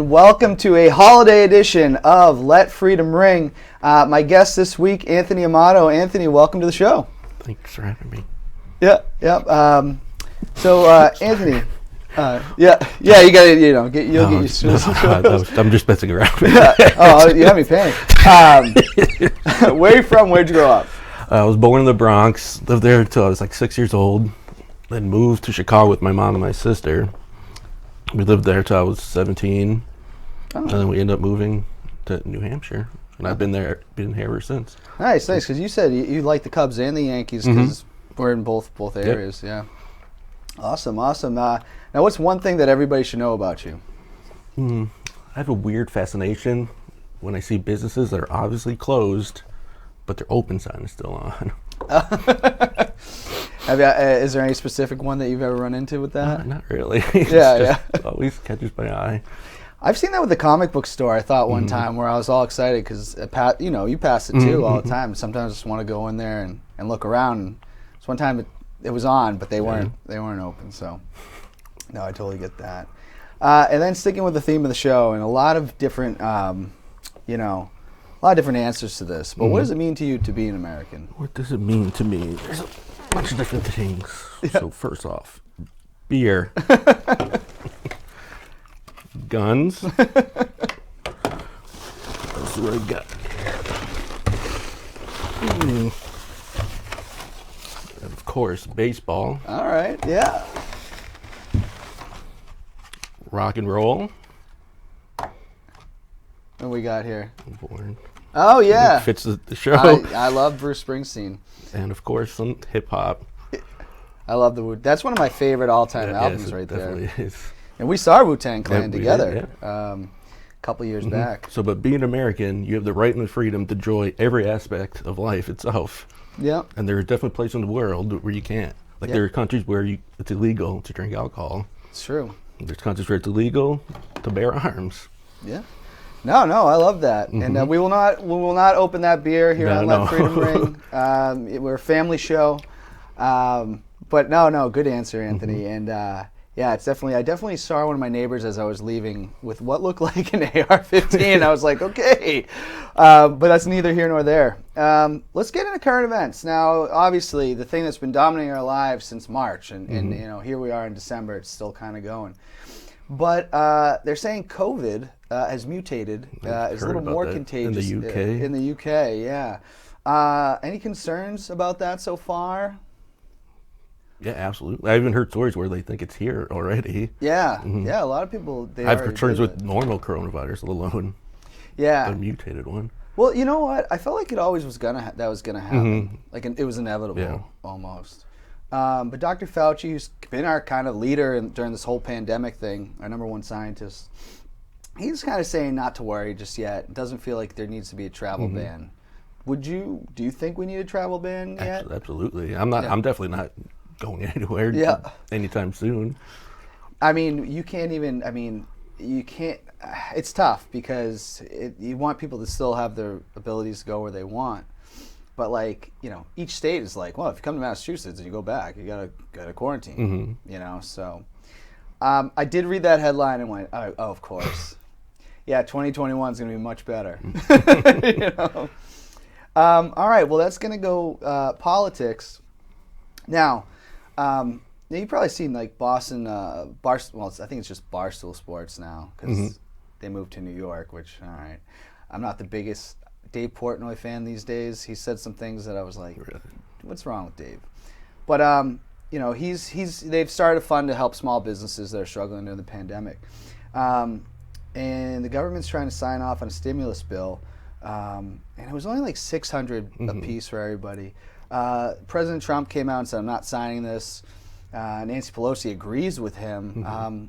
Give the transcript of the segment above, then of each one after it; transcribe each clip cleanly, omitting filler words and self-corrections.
and welcome to a holiday edition of Let Freedom Ring. My guest this week, Anthony Amato. Anthony, welcome to the show. Thanks for having me. Yeah. Anthony, you got to, you'll get used to this. I'm just messing around. Oh, you have me paying. Where are you from? Where'd you grow up? I was born in the Bronx, lived there until I was like 6 years old, then moved to Chicago with my mom and my sister. We lived there till I was 17, and then we ended up moving to New Hampshire, and I've been here ever since. Nice, because you said you like the Cubs and the Yankees because we're in both areas. Yep. Yeah. Awesome. Now, what's one thing that everybody should know about you? I have a weird fascination when I see businesses that are obviously closed, but their open sign is still on. Is there any specific one that you've ever run into with that? Not really. Yeah. Always catches my eye. I've seen that with the comic book store. I thought one time where I was all excited because you pass it too all the time. Sometimes I just want to go in there and look around. And one time it was on, but they weren't open. So no, I totally get that. And then sticking with the theme of the show, and a lot of different answers to this. But what does it mean to you to be an American? What does it mean to me? There's a bunch of different things. Yeah. So first off, beer. Guns. That's what I got here. And of course, baseball. All right, yeah. Rock and roll. What we got here? Born. Oh, yeah. It fits the show. I love Bruce Springsteen. And of course, some hip hop. I love that's one of my favorite all-time albums right there. Definitely is. And we saw Wu-Tang Clan together a couple years back. So, but being American, you have the right and the freedom to enjoy every aspect of life itself. Yeah. And there are definitely places in the world where you can't. Like there are countries where it's illegal to drink alcohol. It's true. There's countries where it's illegal to bear arms. Yeah. No, I love that, and we will not open that beer here on Let Freedom Ring. We're a family show, but no, good answer, Anthony. And it's definitely. I definitely saw one of my neighbors as I was leaving with what looked like an AR-15. I was like, okay, but that's neither here nor there. Let's get into current events now. Obviously, the thing that's been dominating our lives since March, and here we are in December. It's still kind of going. But they're saying COVID has mutated. Is a little more contagious in the UK. In the UK, yeah. Any concerns about that so far? Yeah, absolutely. I even heard stories where they think it's here already. Yeah, yeah. A lot of people. I have concerns with normal coronavirus, let alone the mutated one. Well, you know what? I felt like it always was gonna happen. Like it was inevitable almost. But Dr. Fauci, who's been our kind of leader during this whole pandemic thing, our number one scientist, he's kind of saying not to worry just yet. It doesn't feel like there needs to be a travel ban. Do you think we need a travel ban yet? Absolutely. I'm not. Yeah. I'm definitely not going anywhere anytime soon. I mean, you can't. It's tough because you want people to still have their abilities to go where they want. But each state is like, well, if you come to Massachusetts and you go back, you gotta quarantine. So I did read that headline and went, oh, of course, yeah, 2021 is gonna be much better. All right, well, that's gonna go politics. Now, you've probably seen Boston, I think it's just Barstool Sports now because they moved to New York. Which, all right, I'm not the biggest Dave Portnoy fan these days. He said some things that I was like, what's wrong with Dave? But they've started a fund to help small businesses that are struggling during the pandemic. And the government's trying to sign off on a stimulus bill. And it was only like $600 a piece for everybody. President Trump came out and said, I'm not signing this. Nancy Pelosi agrees with him.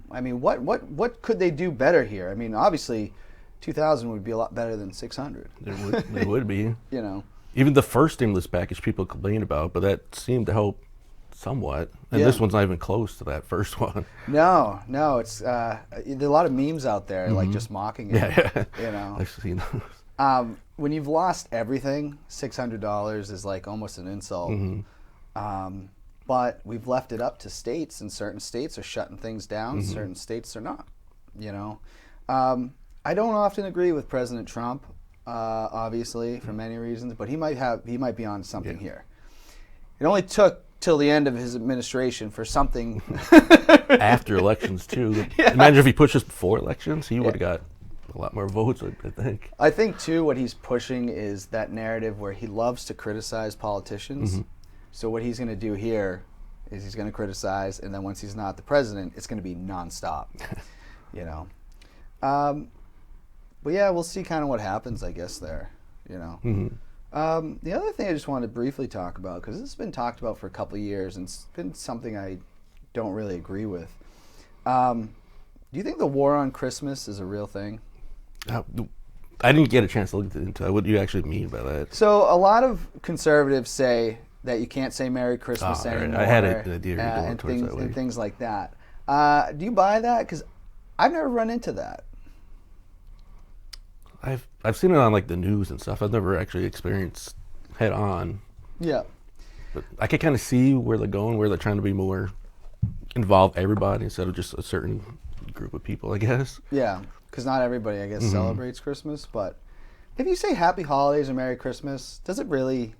What could they do better here? I mean, obviously 2,000 would be a lot better than 600. It would be. Even the first stimulus package people complained about, but that seemed to help somewhat. And this one's not even close to that first one. No, it's there are a lot of memes out there just mocking it. Yeah. I've seen those. When you've lost everything, $600 is like almost an insult. But we've left it up to states, and certain states are shutting things down. Certain states are not. I don't often agree with President Trump, obviously, for many reasons, but he might be on something here. It only took till the end of his administration for something. After elections, too. Yeah. Imagine if he pushed this before elections, he would have got a lot more votes, I think. I think, too, what he's pushing is that narrative where he loves to criticize politicians. Mm-hmm. So what he's going to do here is he's going to criticize, and then once he's not the president, it's going to be nonstop, you know. But yeah, we'll see kind of what happens, I guess, there, you know. Mm-hmm. The other thing I just wanted to briefly talk about, because this has been talked about for a couple of years, and it's been something I don't really agree with. Do you think the war on Christmas is a real thing? I didn't get a chance to look into it. What do you actually mean by that? So a lot of conservatives say that you can't say Merry Christmas anymore. I had an idea and things like that. Do you buy that? Because I've never run into that. I've seen it on like the news and stuff. I've never actually experienced head on. Yeah. But I can kind of see where they're going, where they're trying to be more involve everybody instead of just a certain group of people, I guess. Yeah, because not everybody, I guess, celebrates Christmas. But if you say Happy Holidays or Merry Christmas, does it really?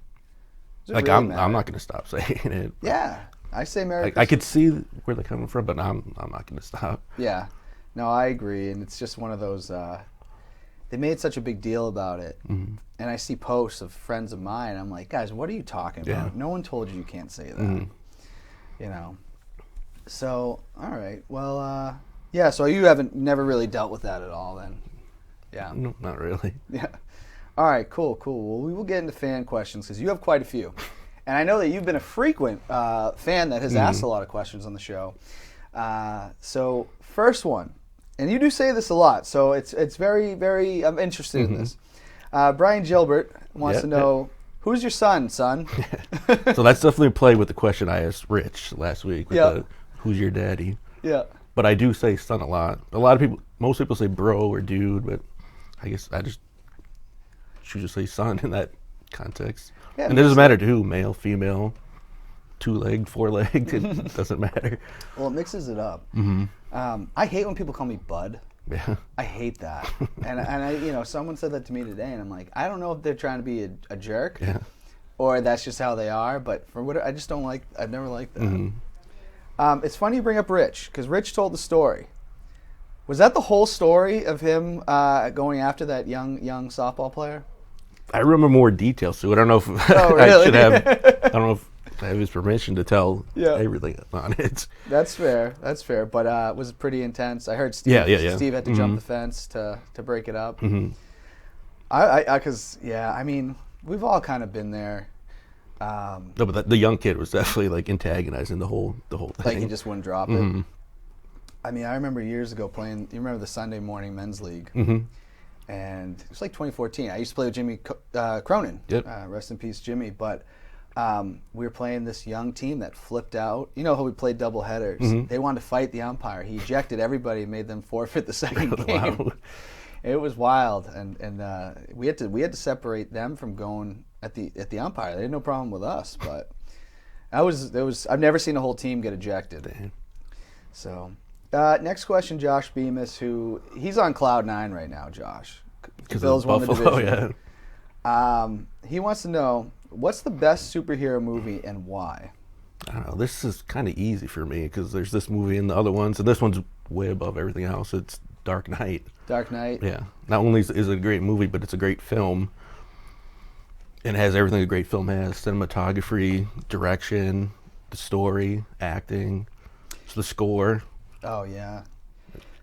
I'm not going to stop saying it. Yeah, I say Merry Christmas. I could see where they're coming from, but I'm not going to stop. Yeah, no, I agree, and it's just one of those. They made such a big deal about it, and I see posts of friends of mine. I'm like, guys, what are you talking about? No one told you can't say that. You know. So, all right. Well, yeah. So you never really dealt with that at all, then? Yeah. No, not really. Yeah. All right. Cool. Well, we will get into fan questions because you have quite a few, and I know that you've been a frequent fan that has asked a lot of questions on the show. So, first one. And you do say this a lot, so it's very, very, I'm interested in this. Brian Gilbert wants to know, who's your son? So that's definitely a play with the question I asked Rich last week. With who's your daddy? Yeah. But I do say son a lot. Most people say bro or dude, but I guess I just should just say son in that context. Yeah, and it doesn't matter to who, male, female, two-legged, four-legged, it doesn't matter. Well, it mixes it up. I hate when people call me bud. Yeah. I hate that. and I, someone said that to me today, and I'm like, I don't know if they're trying to be a jerk, or that's just how they are. But for what I just don't like, I've never liked that. It's funny you bring up Rich, because Rich told the story. Was that the whole story of him going after that young softball player? I remember more details to it. I don't know if really? I should have. I don't know if I have his permission to tell everything on it. That's fair. But it was pretty intense. I heard Steve. Steve had to jump the fence to break it up. I mean, we've all kind of been there. No, but the young kid was definitely like antagonizing the whole thing. Like he just wouldn't drop it. I mean, I remember years ago playing. You remember the Sunday morning men's league? And it was like 2014. I used to play with Jimmy Cronin. Rest in peace, Jimmy. But we were playing this young team that flipped out. You know how we played double headers? They wanted to fight the umpire. He ejected everybody and made them forfeit the second game. Wow. It was wild, and we had to separate them from going at the umpire. They had no problem with us, but I've never seen a whole team get ejected. Damn. So next question, Josh Bemis, he's on cloud 9 right now. Josh, because Bills won the division. Yeah. He wants to know, what's the best superhero movie and why? I don't know. This is kind of easy for me because there's this movie and the other ones, and this one's way above everything else. It's Dark Knight. Dark Knight? Yeah. Not only is it a great movie, but it's a great film. And it has everything a great film has. Cinematography, direction, the story, acting, the score. Oh, yeah.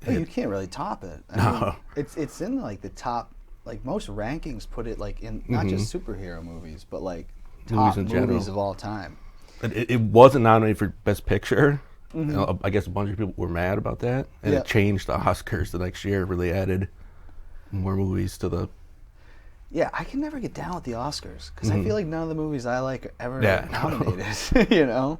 You can't really top it. I mean, it's in like the top, like most rankings put it like in not just superhero movies, but like top movies of all time. It wasn't nominated for Best Picture. I guess a bunch of people were mad about that, and it changed the Oscars the next year. It really added more movies to the. Yeah, I can never get down with the Oscars because I feel like none of the movies I like are ever nominated. You know.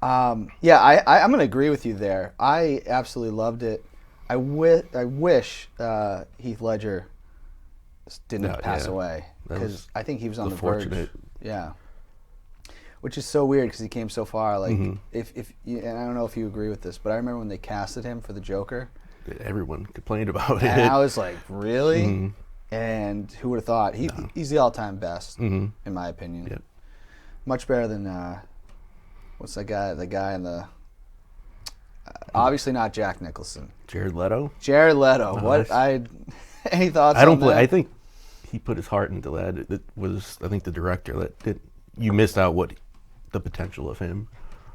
I'm going to agree with you there. I absolutely loved it. I wish Heath Ledger didn't pass away because I think he was on the verge. Yeah. Which is so weird because he came so far. Like, if and I don't know if you agree with this, but I remember when they casted him for the Joker, everyone complained about And it. I was like, really? Mhm. And who would have thought? He's the all-time best, in my opinion. Yep. Much better than, what's that guy? The guy in the... obviously not Jack Nicholson. Jared Leto? Jared Leto. Nice. Any thoughts I don't on play. that? I think he put his heart into that. It was, I think, the director that you missed out the potential of him.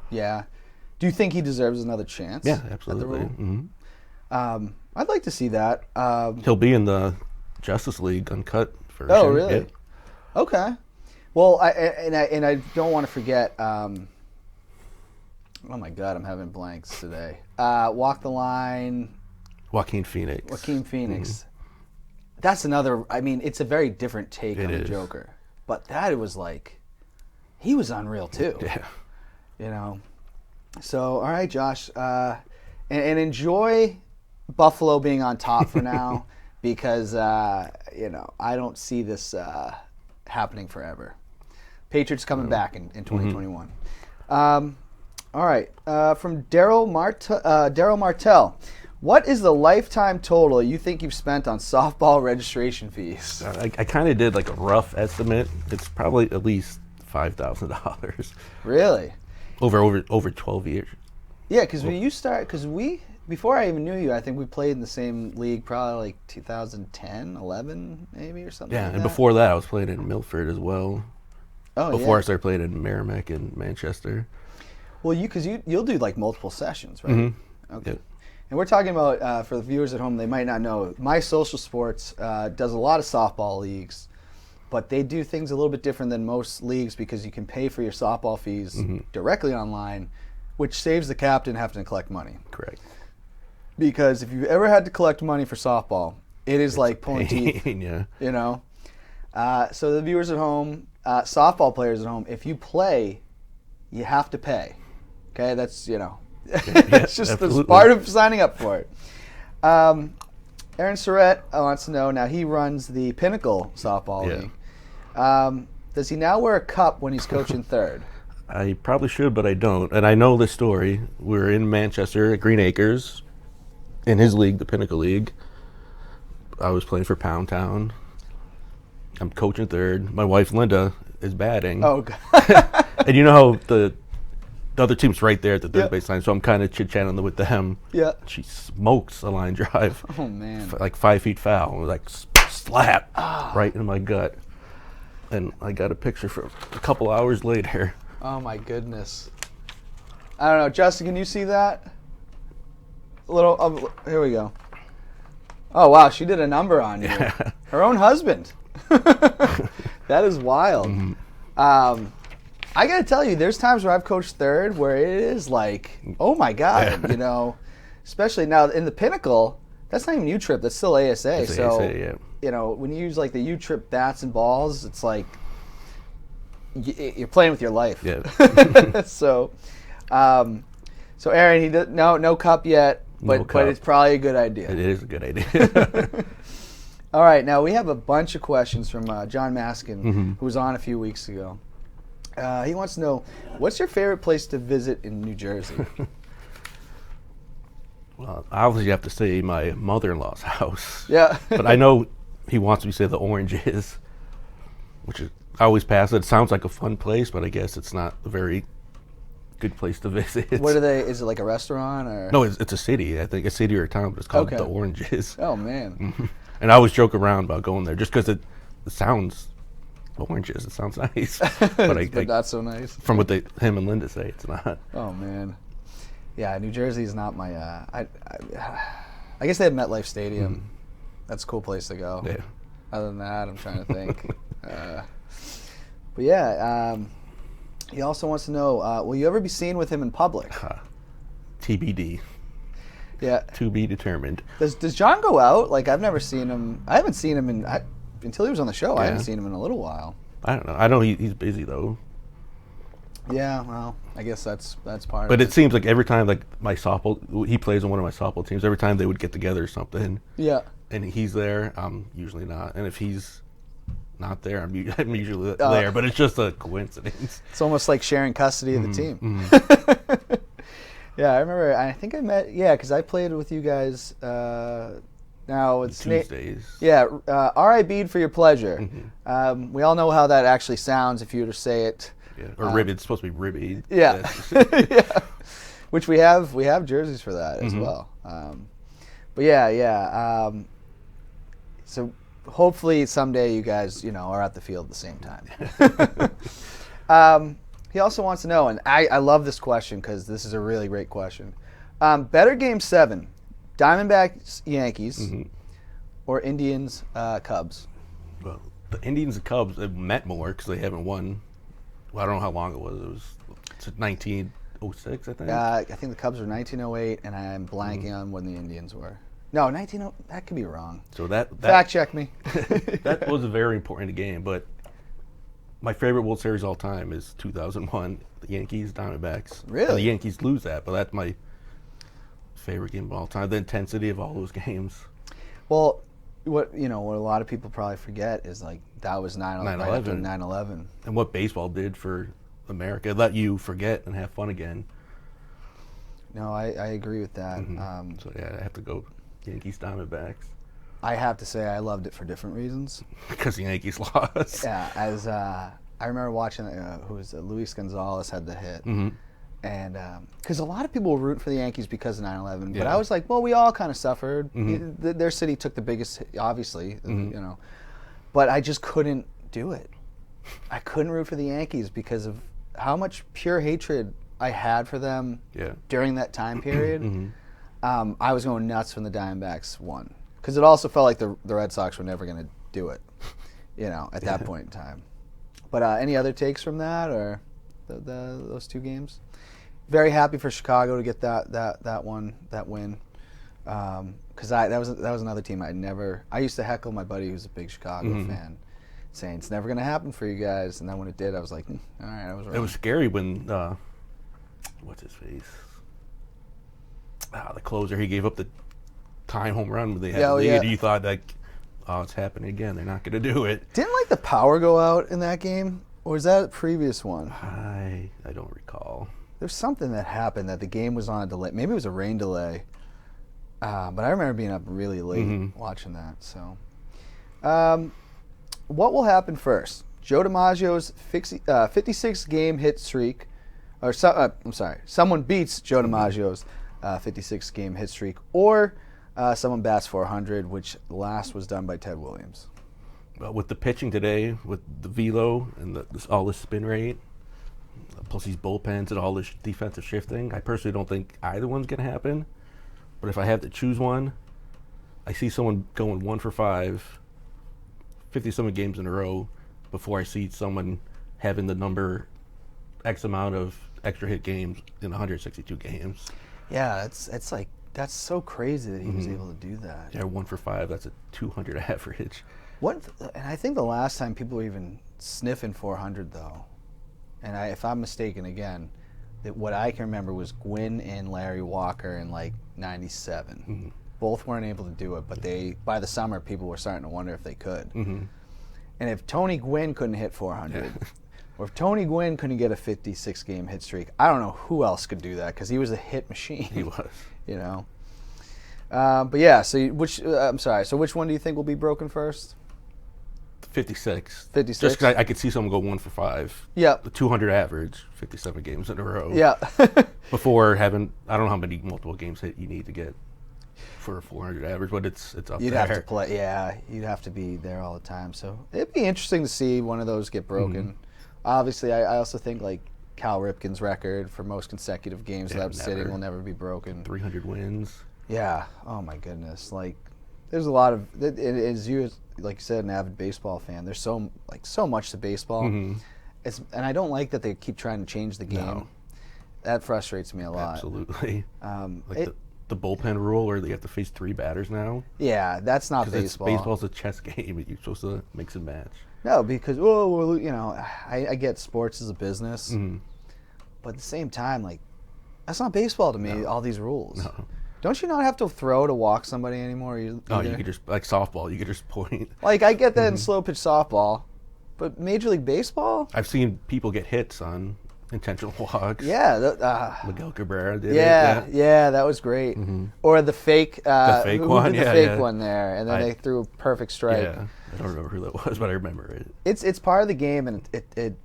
Yeah. Do you think he deserves another chance? Yeah, at the absolutely. role? I'd like to see that. He'll be in the Justice League Uncut version. Oh, really? Yeah. Okay. Well, I don't want to forget. Oh my God, I'm having blanks today. Walk the Line. Joaquin Phoenix. That's another. I mean, it's a very different take on the is. Joker, but that was like, he was unreal too. Yeah. You know. So, all right, Josh, and enjoy Buffalo being on top for now, because I don't see this happening forever. Patriots coming back in 2021. All right, from Daryl Martell, what is the lifetime total you think you've spent on softball registration fees? I kind of did like a rough estimate. It's probably at least $5,000 Really? over 12 years. Yeah, because before I even knew you, I think we played in the same league probably like 2010, 11 maybe, or something Yeah, like and that. before that, I was playing in Milford as well. Oh, Before I yeah. started playing in Merrimack and Manchester. Well, you'll do like multiple sessions, right? Mm-hmm. Okay. Yeah. And we're talking about, for the viewers at home, they might not know, My Social Sports does a lot of softball leagues, but they do things a little bit different than most leagues because you can pay for your softball fees directly online, which saves the captain having to collect money. Correct. Because if you've ever had to collect money for softball, it's like pulling teeth. Yeah. You know? So the viewers at home, softball players at home, if you play, you have to pay. Okay? That's, it's just the part of signing up for it. Aaron Surratt wants to know, now he runs the Pinnacle softball league. Does he now wear a cup when he's coaching third? I probably should, but I don't. And I know this story. We're in Manchester at Green Acres in his league, the Pinnacle League. I was playing for Pound Town. I'm coaching third. My wife, Linda, is batting. Oh, God. And you know how the other team's right there at the third base line, so I'm kind of chit-chatting with them. Yeah. She smokes a line drive. Oh, man. Like 5 feet foul. It was like slap right in my gut. And I got a picture for a couple hours later. Oh, my goodness. I don't know. Justin, can you see that? A little. Here we go. Oh, wow. She did a number on you. Yeah. Her own husband. That is wild. I got to tell you, there's times where I've coached third where it is like, oh, my God, especially now in the Pinnacle, that's not even U-Trip. That's still ASA. It's so, ASA, yeah. When you use like the U-Trip bats and balls, it's like you're playing with your life. Yeah. So Aaron, he did, no cup yet, but it's probably a good idea. It is a good idea. All right, now we have a bunch of questions from John Maskin, who was on a few weeks ago. He wants to know, what's your favorite place to visit in New Jersey? Well, obviously you have to say my mother-in-law's house. Yeah. But I know he wants me to say the Oranges, which is, I always pass it. It sounds like a fun place, but I guess it's not a very good place to visit. What are they? Is it like a restaurant or? No, it's a city. I think a city or a town, but it's called Okay. the Oranges. Oh, man. And I always joke around about going there just because it sounds Oranges. It sounds nice, but not so nice. From what him and Linda say, it's not. Oh, man. Yeah, New Jersey is not my. I guess they have MetLife Stadium. That's a cool place to go. Yeah. Other than that, I'm trying to think. But yeah, he also wants to know: will you ever be seen with him in public? TBD. Yeah. To be determined. Does John go out? Like, I've never seen him. I haven't seen him until he was on the show. I haven't seen him in a little while. I don't know. I know he's busy though. Yeah, well, I guess that's part But of it. it seems like every time, like my softball, he plays on one of my softball teams. Every time they would get together or something, Yeah. and he's there, I'm usually not. And if he's not there, I'm usually there. But it's just a coincidence. It's almost like sharing custody of the team. Yeah, I remember. I think I met. Yeah, because I played with you guys. Now it's Tuesdays. Yeah, R.I. Bead for your pleasure. We all know how that actually sounds if you were to say it. Yeah. Or ribbed. It's supposed to be ribby. Yeah. Yeah. Which we have jerseys for that as well. But yeah. So hopefully someday you guys, are at the field at the same time. He also wants to know, and I love this question because this is a really great question. Better Game 7, Diamondbacks Yankees, or Indians Cubs? Well, the Indians and Cubs have met more because they haven't won. Well, I don't know how long it was. It was 1906, I think. I think the Cubs were 1908, and I'm blanking on when the Indians were. No, 1900. That could be wrong. So that fact check me. That was a very important game, but my favorite World Series of all time is 2001, the Yankees Diamondbacks. Really? And the Yankees lose that, but that's my favorite game of all time. The intensity of all those games. Well, what a lot of people probably forget is that was 9/11. And what baseball did for America. It let you forget and have fun again. No, I agree with that. So yeah, I have to go Yankees Diamondbacks. I have to say I loved it for different reasons. Because the Yankees lost. Yeah, as I remember watching Luis Gonzalez had the hit. And because a lot of people were rooting for the Yankees because of 9/11, but I was like, well, we all kind of suffered. Their city took the biggest hit, obviously, but I just couldn't do it. I couldn't root for the Yankees because of how much pure hatred I had for them during that time period. I was going nuts when the Diamondbacks won because it also felt like the Red Sox were never going to do it, at that point in time. But any other takes from that or those two games? Very happy for Chicago to get that win. Because that was another team I used to heckle my buddy who's a big Chicago fan, saying it's never going to happen for you guys. And then when it did, I was like, all right, I was right. It was scary when what's his face? The closer, he gave up the tying home run when they had the lead. Yeah. You thought it's happening again. They're not going to do it. Didn't the power go out in that game, or was that a previous one? I don't recall. There's something that happened that the game was on a delay. Maybe it was a rain delay. But I remember being up really late watching that. So, what will happen first? Joe DiMaggio's 56-game hit streak, someone beats Joe DiMaggio's 56-game hit streak, or someone bats 400, which last was done by Ted Williams. Well, with the pitching today, with the velo and all the spin rate, plus these bullpens and all this defensive shifting, I personally don't think either one's going to happen. But if I have to choose one, I see someone going 1 for 5, 50-something games in a row before I see someone having the number X amount of extra hit games in 162 games. Yeah, that's so crazy that he was able to do that. Yeah, 1 for 5, that's a 200 average. And I think the last time people were even sniffing 400, though, and if I'm mistaken again, what I can remember was Gwynn and Larry Walker in 97. Both weren't able to do it, but by the summer, people were starting to wonder if they could. And if Tony Gwynn couldn't hit 400, or if Tony Gwynn couldn't get a 56-game hit streak, I don't know who else could do that because he was a hit machine. He was. But yeah, so which one do you think will be broken first? 56. 56? Just because I could see someone go 1 for 5. Yeah. The 200 average, 57 games in a row. Yeah. Before having, I don't know how many multiple games hit you need to get for a 400 average, but it's up there. You'd have to play, you'd have to be there all the time. So it'd be interesting to see one of those get broken. Obviously, I also think Cal Ripken's record for most consecutive games without sitting will never be broken. 300 wins. Yeah. Oh my goodness. There's a lot of, as you said, an avid baseball fan. There's so much to baseball. And I don't like that they keep trying to change the game. No. That frustrates me a lot. Absolutely. The bullpen rule where they have to face 3 batters now. Yeah, that's not baseball. Baseball's a chess game. You're supposed to mix and match. No, because I get sports as a business, but at the same time, that's not baseball to me. No. All these rules. No. Don't you not have to throw to walk somebody anymore? No, you could just softball. You could just point. I get that in slow pitch softball, but Major League Baseball. I've seen people get hits on intentional walks. Yeah, Miguel Cabrera did yeah, it. yeah, that was great. Or the fake, fake who one, did the yeah, fake yeah. one there, and then they threw a perfect strike. Yeah, I don't remember who that was, but I remember it. It's part of the game, and it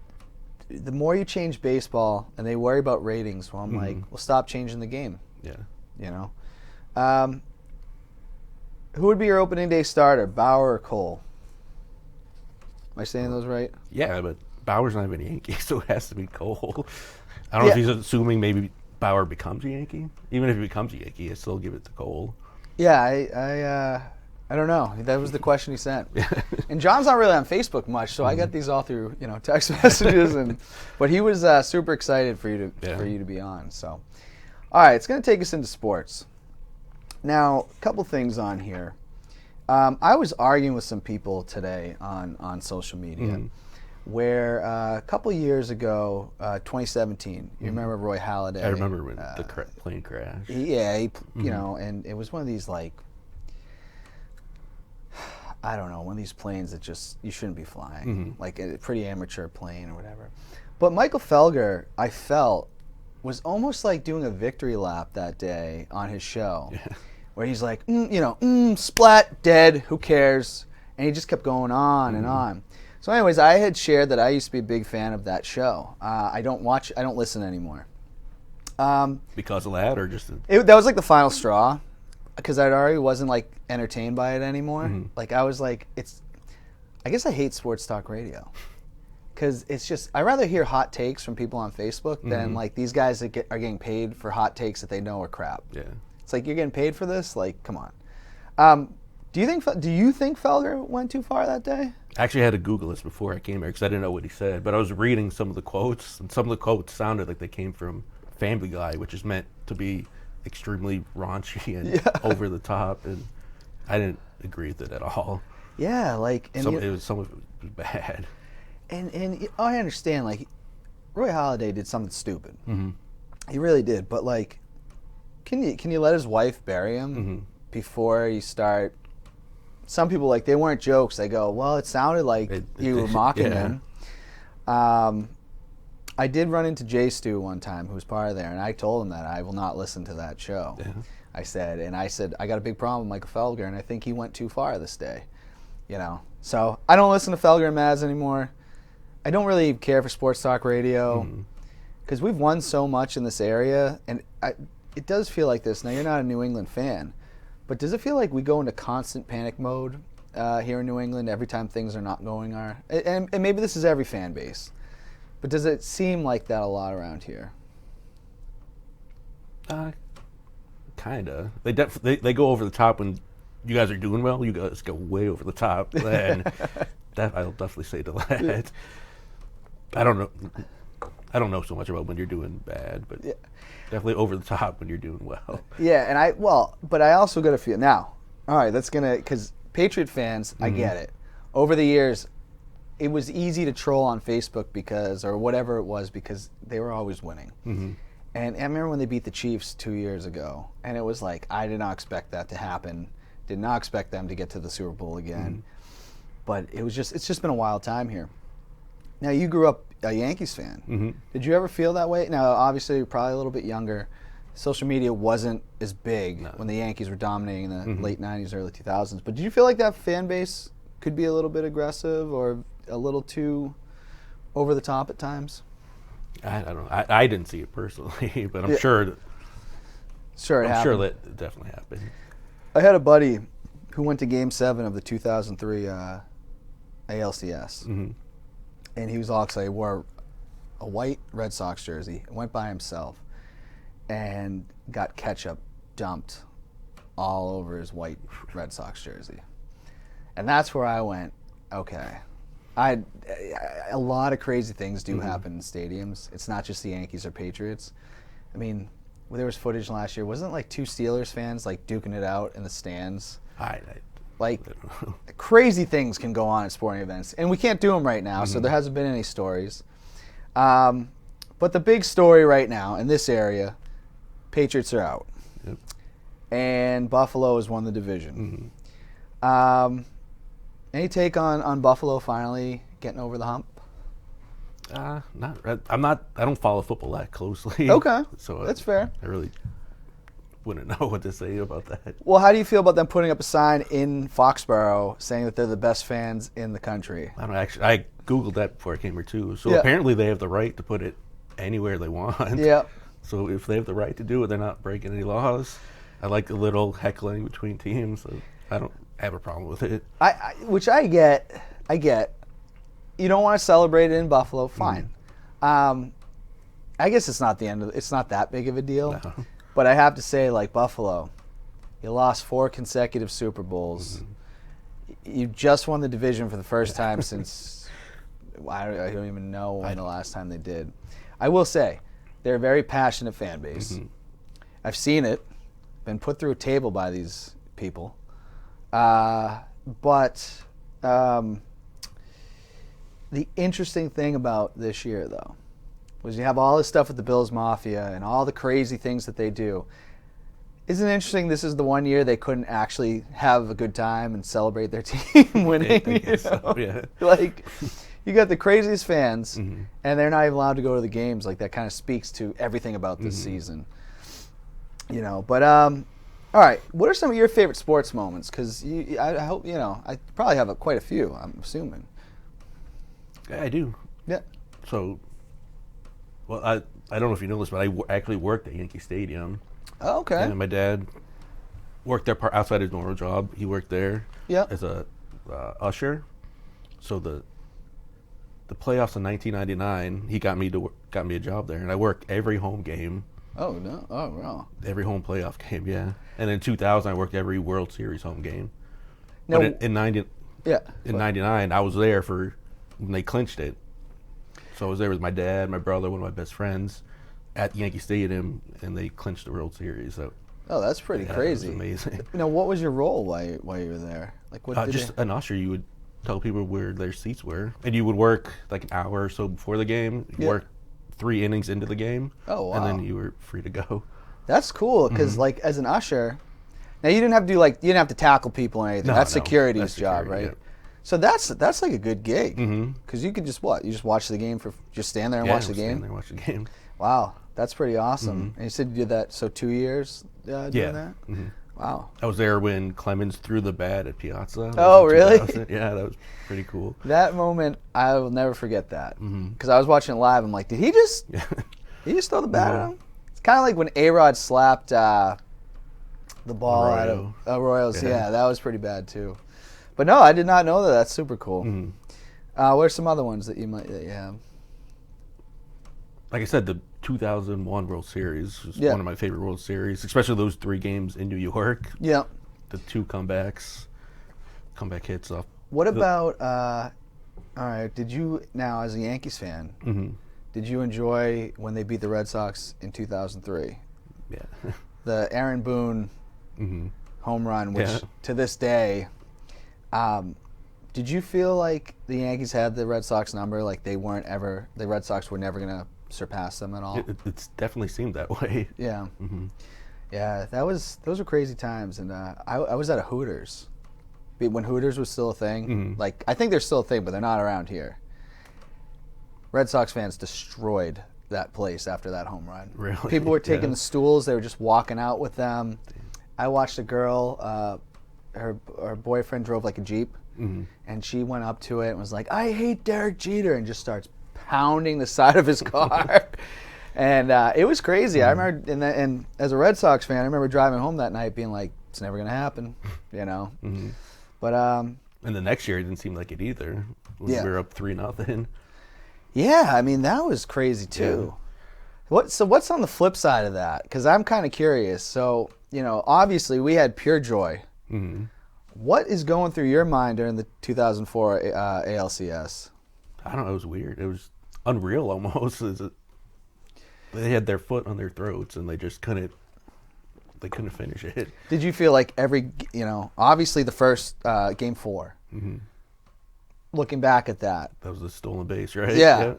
the more you change baseball, and they worry about ratings. Well, I'm like, well, stop changing the game. Yeah. You know, who would be your opening day starter, Bauer or Cole? Am I saying those right? Yeah, but Bauer's not even a Yankee, so it has to be Cole. I don't know if he's assuming maybe Bauer becomes a Yankee. Even if he becomes a Yankee, I'd still give it to Cole. Yeah, I don't know. That was the question he sent. And John's not really on Facebook much, so I got these all through text messages, but he was super excited for you to be on. So, all right, it's going to take us into sports. Now, a couple things on here. I was arguing with some people today on social media. Where a couple years ago, 2017, you remember Roy Halladay? I remember when the plane crashed. He and it was one of these I don't know, one of these planes that just you shouldn't be flying, like a pretty amateur plane or whatever. But Michael Felger, I felt, was almost like doing a victory lap that day on his show, where he's like, splat, dead, who cares? And he just kept going on and on. So anyways, I had shared that I used to be a big fan of that show. I don't listen anymore. Because of that, or just that was like the final straw, because I already wasn't like entertained by it anymore. Like I was like, I guess I hate sports talk radio, because it's just I'd rather hear hot takes from people on Facebook than like these guys that are getting paid for hot takes that they know are crap. Yeah, it's like you're getting paid for this. Like, come on. Do you think Felger went too far that day? I actually had to Google this before I came here because I didn't know what he said. But I was reading some of the quotes, and some of the quotes sounded like they came from Family Guy, which is meant to be extremely raunchy and over the top, and I didn't agree with it at all. Yeah, like some of it was bad. And I understand, like Roy Halladay did something stupid. He really did. But like, can you let his wife bury him before you start? Some people, like, they weren't jokes. They go, well, it sounded like you were mocking him. I did run into Jay Stu one time, who was part of there, and I told him that I will not listen to that show. I said, I got a big problem with Michael Felger, and I think he went too far this day. So I don't listen to Felger and Maz anymore. I don't really care for sports talk radio, because we've won so much in this area, and it does feel like this. Now, you're not a New England fan, but does it feel like we go into constant panic mode here in New England every time things are not going our... And maybe this is every fan base, but does it seem like that a lot around here? Kinda. They go over the top when you guys are doing well. You guys go way over the top. And I'll definitely say to that. I don't know so much about when you're doing bad, but definitely over the top when you're doing well. Yeah, but I also got to feel now. All right, because Patriot fans, I get it. Over the years, it was easy to troll on Facebook or whatever it was, because they were always winning. And I remember when they beat the Chiefs 2 years ago, and it was like, I did not expect that to happen. Did not expect them to get to the Super Bowl again. But it's just been a wild time here. Now, you grew up a Yankees fan. Did you ever feel that way? Now, obviously, you're probably a little bit younger. Social media wasn't as big when the Yankees were dominating in the late 90s, early 2000s. But did you feel like that fan base could be a little bit aggressive or a little too over the top at times? I don't know. I didn't see it personally, but I'm sure it happened. I'm sure that definitely happened. I had a buddy who went to Game 7 of the 2003 ALCS. And he was all excited. He wore a white Red Sox jersey, went by himself, and got ketchup dumped all over his white Red Sox jersey. And that's where I went, okay. A lot of crazy things do happen in stadiums. It's not just the Yankees or Patriots. I mean, there was footage last year. Wasn't it like two Steelers fans like duking it out in the stands? Like, crazy things can go on at sporting events. And we can't do them right now, so there hasn't been any stories. But the big story right now in this area, Patriots are out. And Buffalo has won the division. Any take on Buffalo finally getting over the hump? Not. I'm not. I don't follow football that closely. Okay, So that's fair. I really wouldn't know what to say about that. Well, how do you feel about them putting up a sign in Foxborough saying that they're the best fans in the country? I don't actually. I googled that before I came here too. So Yeah. apparently they have the right to put it anywhere they want. Yeah. So if they have the right to do it, they're not breaking any laws. I like the little heckling between teams. So I don't have a problem with it. Which I get. You don't want to celebrate it in Buffalo, fine. I guess it's not the end of. It's not that big of a deal. No. But I have to say, like Buffalo, you lost 4 consecutive Super Bowls. You just won the division for the first time since I don't even know when the last time they did. I will say, they're a very passionate fan base. I've seen it, been put through a table by these people. But the interesting thing about this year, though, was you have all this stuff with the Bills Mafia and all the crazy things that they do. Isn't it interesting this is the one year they couldn't actually have a good time and celebrate their team winning? I guess so, yeah. Like, you got the craziest fans, and they're not even allowed to go to the games. Like, that kind of speaks to everything about this season. But, all right, what are some of your favorite sports moments? Because I hope, I probably have quite a few, I'm assuming. Yeah, I do. Yeah. So, well, I don't know if you know this, but I actually worked at Yankee Stadium. Oh, okay. And my dad worked there outside his normal job. He worked there as a usher. So the playoffs in 1999, he got me a job there, and I worked every home game. Oh no! Oh wow! Every home playoff game, yeah. And in 2000, I worked every World Series home game. Now, But in 99, I was there for when they clinched it. So I was there with my dad, my brother, one of my best friends, at Yankee Stadium, and they clinched the World Series. So, that's pretty crazy. It was amazing. Now, what was your role while you were there? Like, what? Just an usher. You would tell people where their seats were, and you would work like an hour or so before the game. You work 3 innings into the game. Oh wow! And then you were free to go. That's cool because, like, as an usher, now you didn't have to do you didn't have to tackle people or anything. That's security's job, right? Yeah. So that's like a good gig because you could just you just watch the game just stand there and watch the game. Stand there and watch the game. Wow, that's pretty awesome. And you said you did that 2 years doing that. Wow. I was there when Clemens threw the bat at Piazza. Oh, really? Yeah, that was pretty cool. That moment, I will never forget that because I was watching it live. I'm like, did he just throw the bat at him? It's kind of like when A-Rod slapped the ball out of Royals. Yeah, that was pretty bad too. But no, I did not know that. That's super cool. What are some other ones that you have? Like I said, the 2001 World Series was one of my favorite World Series, especially those 3 games in New York. Yeah. The 2 comeback hits off. What about, all right, did you, now as a Yankees fan, did you enjoy when they beat the Red Sox in 2003? Yeah. The Aaron Boone home run, which to this day, did you feel like the Yankees had the Red Sox number, like the Red Sox were never going to surpass them at all? It's definitely seemed that way. Yeah. Yeah, those were crazy times, and I was at a Hooters when Hooters was still a thing. Like, I think they're still a thing, but they're not around here. Red Sox fans destroyed that place after that home run. Really? People were taking the stools; they were just walking out with them. I watched a girl. Her boyfriend drove like a Jeep, and she went up to it and was like, "I hate Derek Jeter," and just starts pounding the side of his car. And it was crazy. I remember, and as a Red Sox fan, I remember driving home that night being like, it's never going to happen, But and the next year, it didn't seem like it either. We were up 3-0. Yeah, I mean, that was crazy too. Yeah. What's on the flip side of that? Because I'm kind of curious. So, obviously we had pure joy. What is going through your mind during the 2004 ALCS? I don't know. It was weird. It was unreal almost. They had their foot on their throats and they just couldn't finish it. Did you feel like obviously the first game 4, looking back at that. That was a stolen base, right? Yeah.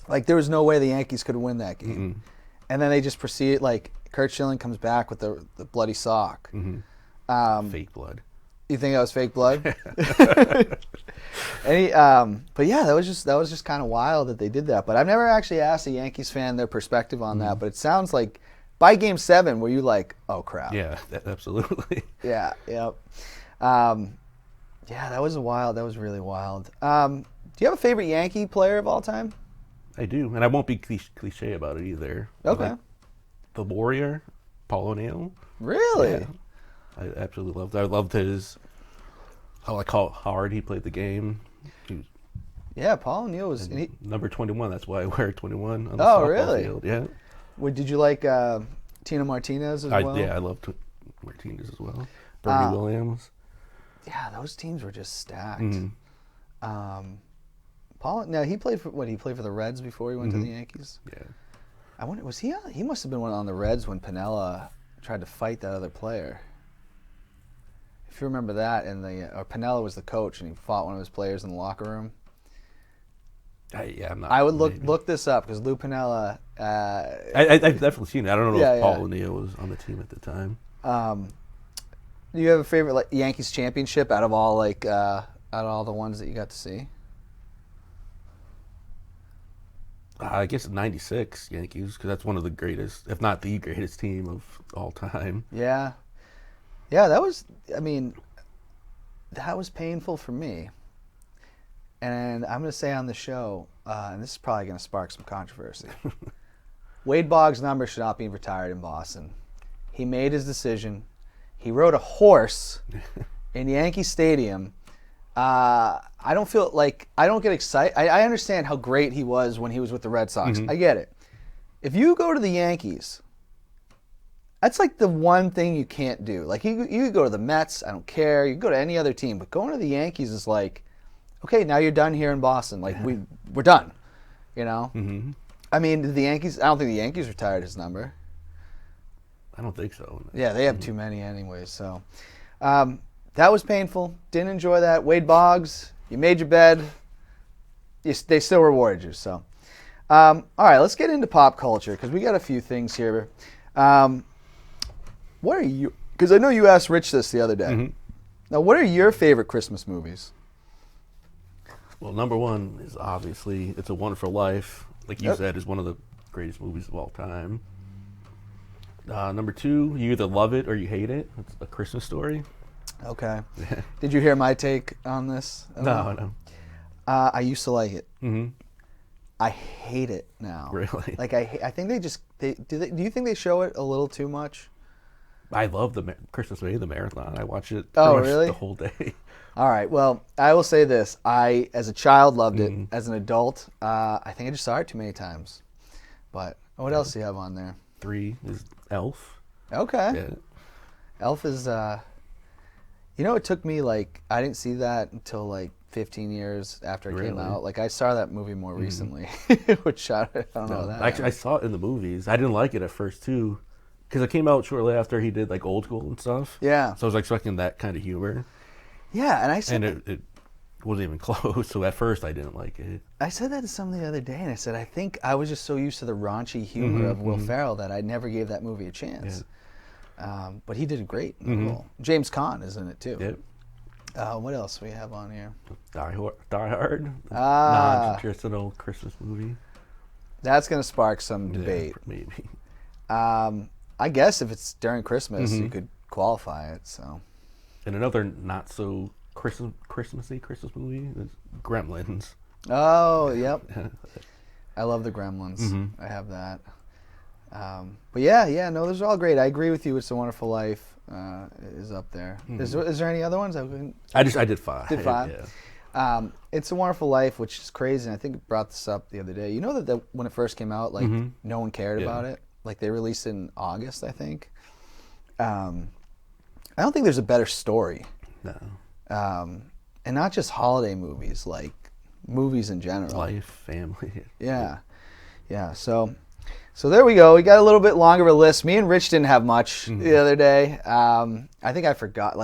Like there was no way the Yankees could win that game. And then they just proceed, like Curt Schilling comes back with the bloody sock. Fake blood. You think that was fake blood? But yeah, that was just kind of wild that they did that. But I've never actually asked a Yankees fan their perspective on that. But it sounds like by Game 7, were you like, oh crap? Yeah, absolutely. Yeah, yep. Yeah, that was wild. That was really wild. Do you have a favorite Yankee player of all time? I do, and I won't be cliche about it either. Okay. Like the Warrior, Paul O'Neill. Really? Yeah, I absolutely loved it. I loved how hard he played the game. Yeah, Paul O'Neill was number 21. That's why I wear 21 on the softball field. Yeah. Did you like Tino Martinez as well? Yeah, I loved Martinez as well. Bernie Williams. Yeah, those teams were just stacked. Paul, now he played for He played for the Reds before he went to the Yankees. Yeah. I wonder, was he? He must have been on the Reds when Piniella tried to fight that other player. If you remember that, or Piniella was the coach and he fought one of his players in the locker room. I'm not. I would look this up because Lou Piniella. I've definitely seen it. I don't know if Paul O'Neill was on the team at the time. Do you have a favorite Yankees championship out of all the ones that you got to see? I guess '96 Yankees, because that's one of the greatest, if not the greatest team of all time. Yeah, that was. I mean, that was painful for me. And I'm going to say on the show, and this is probably going to spark some controversy. Wade Boggs' number should not be retired in Boston. He made his decision. He rode a horse in Yankee Stadium. I don't feel like I don't get excited. I understand how great he was when he was with the Red Sox. I get it. If you go to the Yankees, that's like the one thing you can't do. Like you could go to the Mets, I don't care. You could go to any other team, but going to the Yankees is like, okay, now you're done here in Boston. Like we're done. You know. I mean, the Yankees. I don't think the Yankees retired his number. I don't think so. Yeah, they have too many anyways. So that was painful. Didn't enjoy that. Wade Boggs, you made your bed. They still rewarded you. So, all right, let's get into pop culture because we got a few things here. What are you? Because I know you asked Rich this the other day. Now, what are your favorite Christmas movies? Well, number one is obviously It's a Wonderful Life. Like you said, is one of the greatest movies of all time. Number two, you either love it or you hate it. It's A Christmas Story. Okay. Did you hear my take on this? No. I used to like it. I hate it now. Really? Like I think do you think they show it a little too much? I love the Christmas Day, the marathon. I watch it really? The whole day. All right. Well, I will say this. I, as a child, loved it. As an adult, I think I just saw it too many times. But what else do you have on there? 3 is Elf. Okay. Yeah. Elf is, it took me, I didn't see that until, 15 years after it came out. I saw that movie more recently, which I don't know that. Actually, I saw it in the movies. I didn't like it at first, too, because it came out shortly after he did, Old School and stuff. Yeah. So I was expecting that kind of humor. Yeah, and I said... And it wasn't even close, so at first I didn't like it. I said that to someone the other day, and I said, I think I was just so used to the raunchy humor of Will Ferrell that I never gave that movie a chance. Yeah. But he did great in the role. James Caan is in it, too. Yep. What else do we have on here? Die Hard. Non-traditional Christmas movie. That's going to spark some debate. Yeah, maybe. I guess if it's during Christmas, you could qualify it. So. And another not so Christmassy Christmas movie is Gremlins. Oh, yep. I love the Gremlins. I have that. But no, those are all great. I agree with you. It's a Wonderful Life is up there. Is there any other ones? I did 5. Did 5. Yeah. It's a Wonderful Life, which is crazy. And I think I brought this up the other day. You know that when it first came out, no one cared about it. They released it in August, I think. I don't think there's a better story. No. And not just holiday movies, movies in general. Life, family. Yeah. Yeah. So there we go. We got a little bit longer of a list. Me and Rich didn't have much the other day. I think I forgot.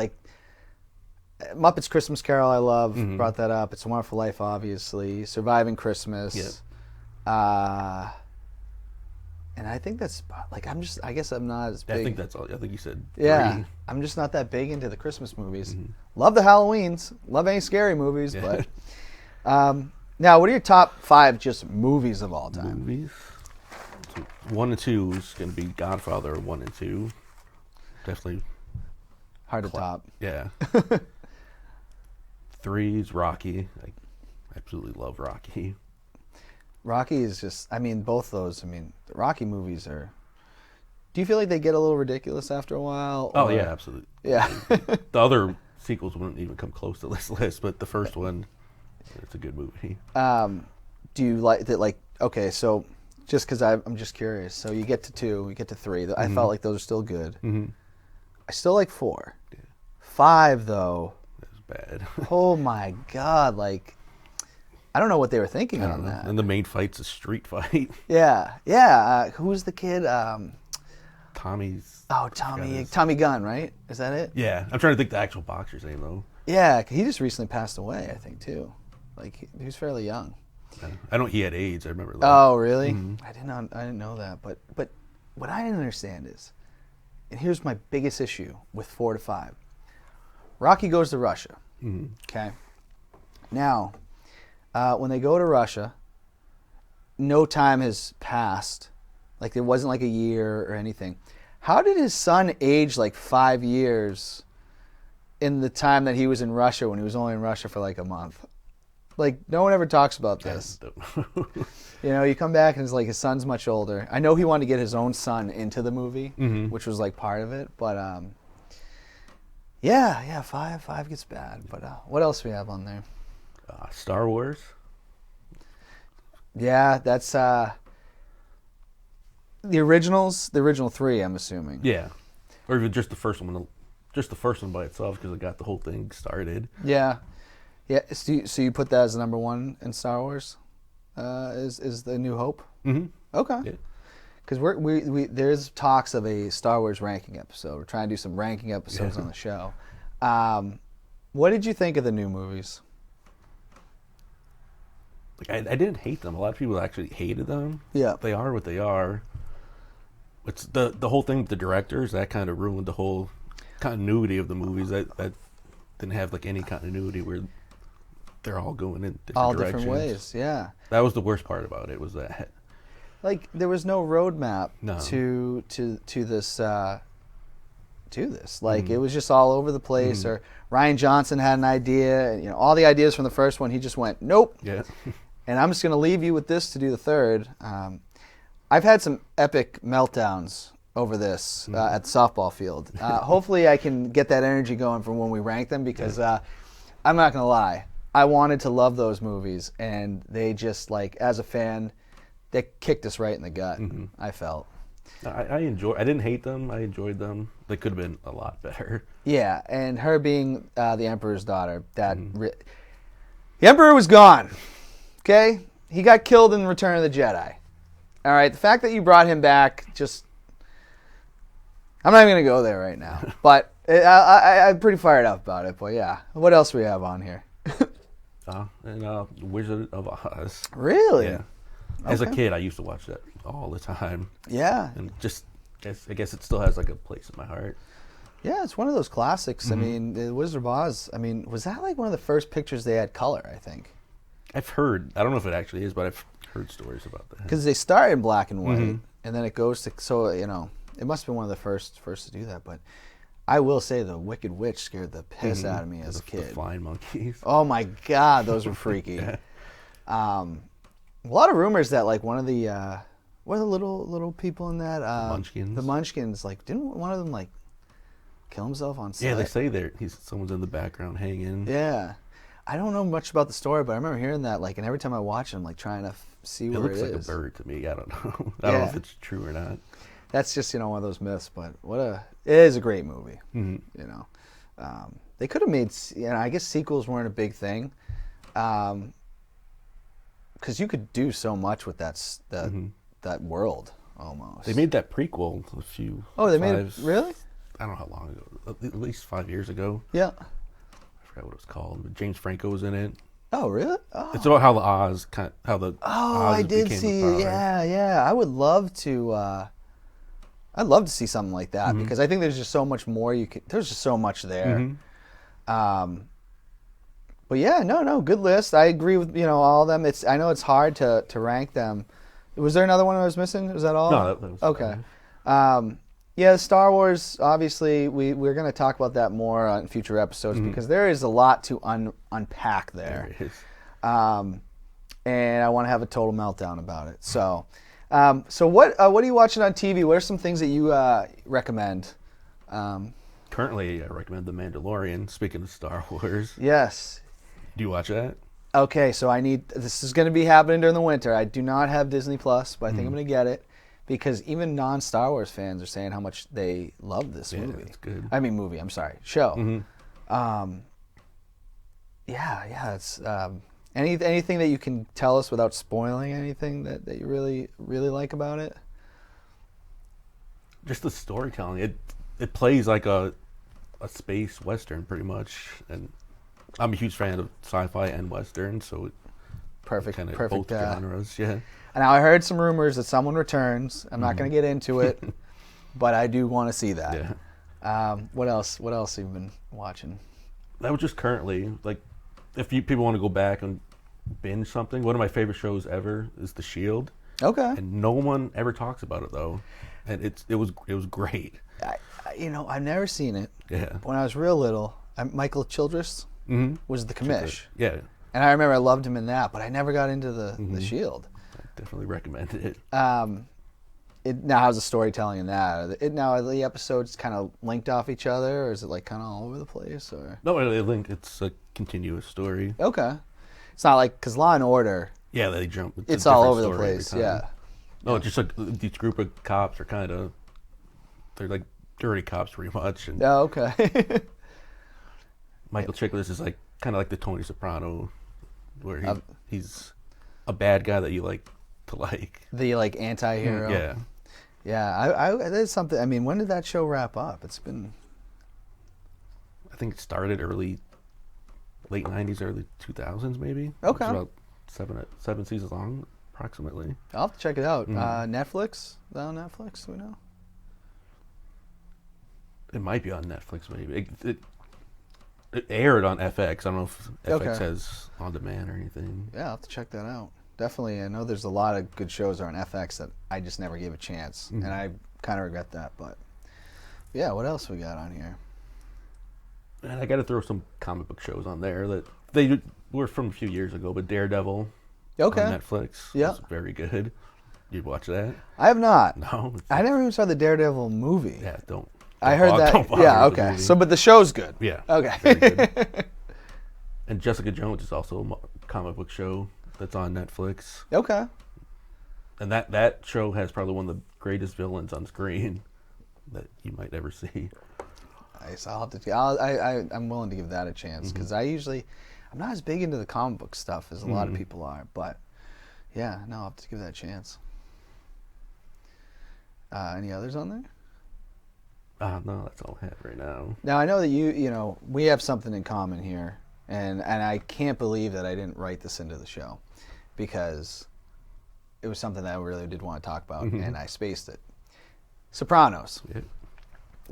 Muppets Christmas Carol I love. Brought that up. It's a Wonderful Life, obviously. Surviving Christmas. Yep. And And I think that's like I guess I'm not as big. I think that's all. I think you said Yeah, 3. I'm just not that big into the Christmas movies. Love the Halloweens, love any scary movies, but now what are your top 5 just movies of all time? Movies. So 1 and 2 is going to be Godfather 1 and 2. Definitely hard to top. Yeah. 3 is Rocky. I absolutely love Rocky. Rocky is just, I mean, both those. I mean, the Rocky movies are. Do you feel like they get a little ridiculous after a while? Oh yeah, absolutely. Yeah. The other sequels wouldn't even come close to this list, but the first one, it's a good movie. Do you like that? Like, okay, so just because I'm just curious. So you get to 2, you get to 3. I felt like those are still good. I still like 4. Yeah. 5 though. That was bad. Oh my God! Like, I don't know what they were thinking on that. And the main fight's a street fight. Yeah. Who's the kid? Tommy's. Oh, Tommy Gunn, right? Is that it? Yeah, I'm trying to think the actual boxer's name though. Yeah, he just recently passed away, I think too. Like he was fairly young. I know he had AIDS. I remember that. Oh, really? I didn't know that. But what I didn't understand is, and here's my biggest issue with 4 to 5. Rocky goes to Russia. Okay. Now, when they go to Russia, no time has passed. Like, it wasn't like a year or anything. How did his son age like 5 years in the time that he was in Russia when he was only in Russia for like a month? Like, no one ever talks about this. You know, you come back and it's like his son's much older. I know he wanted to get his own son into the movie, which was like part of it. But, yeah, 5 gets bad. But what else do we have on there? Star Wars. Yeah, that's the originals. The original 3, I'm assuming. Yeah, or even just the first one. Just the first one by itself because it got the whole thing started. Yeah. So you put that as the number 1 in Star Wars? Is the New Hope? Okay. Yeah. Because we there's talks of a Star Wars ranking episode. We're trying to do some ranking episodes on the show. What did you think of the new movies? Like I didn't hate them. A lot of people actually hated them. Yeah. They are what they are. It's the whole thing with the directors that kind of ruined the whole continuity of the movies. That didn't have like any continuity where they're all going in different directions. Different ways. Yeah. That was the worst part about it. Was that like there was no roadmap to this. Like it was just all over the place. Or Ryan Johnson had an idea, and all the ideas from the first one, he just went nope. Yeah. And I'm just going to leave you with this to do the third. I've had some epic meltdowns over this at the softball field. Hopefully, I can get that energy going from when we rank them because I'm not going to lie, I wanted to love those movies, and they just as a fan, they kicked us right in the gut. I felt. I didn't hate them. I enjoyed them. They could have been a lot better. Yeah, and her being the Emperor's daughter, the Emperor was gone. Okay, he got killed in Return of the Jedi. All right, the fact that you brought him back, I'm not even gonna go there right now. But I'm pretty fired up about it. But yeah, what else do we have on here? Wizard of Oz. Really? Yeah. As a kid, I used to watch that all the time. Yeah. And I guess it still has like a place in my heart. Yeah, it's one of those classics. I mean, the Wizard of Oz. I mean, was that like one of the first pictures they had color? I think. I've heard. I don't know if it actually is, but I've heard stories about that. Because they start in black and white, and then it goes to it must have been one of the first to do that. But I will say the Wicked Witch scared the piss out of me as a kid. The flying monkeys. Oh my God, those were freaky. Yeah. A lot of rumors that like one of the what are the little people in that the Munchkins. The Munchkins, like didn't one of them like kill himself on set? Yeah, they say someone's in the background hanging. Yeah. I don't know much about the story, but I remember hearing that, like, and every time I watch it, I'm like trying to see where it is. It looks like a bird to me. I don't know. I don't know if it's true or not. That's just one of those myths, but it is a great movie. They could have made, I guess sequels weren't a big thing, because you could do so much with that world almost. They made that prequel a few. Oh, they made it really? I don't know how long ago. At least 5 years ago. Yeah. I forgot what it was called, but James Franco was in it. Oh, really? Oh, It's about how the Oz Oz I did became see. the power. Yeah. I would love to. I'd love to see something like that because I think there's just so much more you could. There's just so much there. But yeah, no, good list. I agree with all of them. I know it's hard to rank them. Was there another one I was missing? Was that all? No, that was okay. fine. Yeah, Star Wars. Obviously, we're going to talk about that more on future episodes because there is a lot to unpack there. There it is. And I want to have a total meltdown about it. So, what are you watching on TV? What are some things that you recommend? Currently, I recommend The Mandalorian. Speaking of Star Wars, Yes. do you watch that? Okay, so this is going to be happening during the winter. I do not have Disney Plus, but I think I'm going to get it because even non-Star Wars fans are saying how much they love this movie. It's good. I mean, movie. I'm sorry, show. Yeah. It's anything that you can tell us without spoiling anything that you really like about it. Just the storytelling. It plays like a space western pretty much, and I'm a huge fan of sci-fi and western, so Perfect. both genres. Yeah. Now I heard some rumors that someone returns. I'm not going to get into it, but I do want to see that. Yeah. What else? What else have you been watching? That was just currently like, if people want to go back and binge something, one of my favorite shows ever is The Shield. Okay. And no one ever talks about it though, and it was great. I've never seen it. Yeah. When I was real little, Michael Childress was the commish. Yeah. And I remember I loved him in that, but I never got into the Shield. I definitely recommend it. It now how's the storytelling in that? Now are the episodes kind of linked off each other, or is it like kind of all over the place? Or No, it's a continuous story. okay, it's not like because Law and Order. Yeah, they jump. It's all over the place. Yeah. No, it's just like these group of cops are they're like dirty cops pretty much. And Oh, okay. Michael Chiklis is like kind of like the Tony Soprano, where he's a bad guy that you like to like. The like anti-hero. Yeah. Yeah, there's something. I mean, when did that show wrap up? It's been. I think it started late '90s, early 2000s, maybe. Okay. It's about seven seasons long, approximately. I'll have to check it out. Netflix? Is that on Netflix? Do we know? It might be on Netflix, maybe. It aired on FX. I don't know if FX has on demand or anything. Yeah, I'll have to check that out. Definitely. I know there's a lot of good shows on FX that I just never gave a chance, and I kind of regret that. But yeah, what else we got on here? And I got to throw some comic book shows on there that they were from a few years ago, but Daredevil on Netflix was very good. You'd watch that? I have not. No? I never even saw the Daredevil movie. Yeah, don't. I heard that. Yeah, okay. So, but the show's good. Yeah. Okay. Very good. And Jessica Jones is also a comic book show that's on Netflix. Okay. And that show has probably one of the greatest villains on screen that you might ever see. Nice. I'll have to. I'm willing to give that a chance because I'm not as big into the comic book stuff as a lot of people are. But yeah, no, I'll have to give that a chance. Any others on there? No, that's all I have right now. Now I know that we have something in common here, and I can't believe that I didn't write this into the show because it was something that I really did want to talk about, and I spaced it. Sopranos,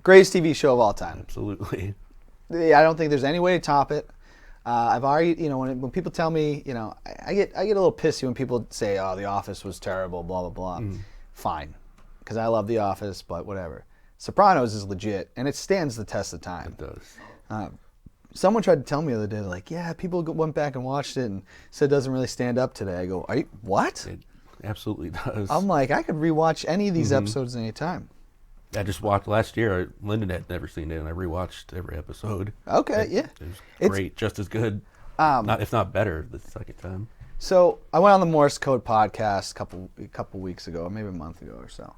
greatest TV show of all time. Absolutely. I don't think there's any way to top it. I've already, when people tell me, I get a little pissy when people say, "Oh, The Office was terrible," blah blah blah. Fine, because I love The Office, but whatever. Sopranos is legit, and it stands the test of time. It does. Someone tried to tell me the other day, like, yeah, people went back and watched it and said it doesn't really stand up today. I go, what? It absolutely does. I'm like, I could rewatch any of these episodes any time. I just watched last year. Lyndon had never seen it, and I rewatched every episode. Okay, yeah. It was great, just as good, if not better, the second time. So I went on the Morse Code podcast a couple weeks ago, maybe a month ago or so.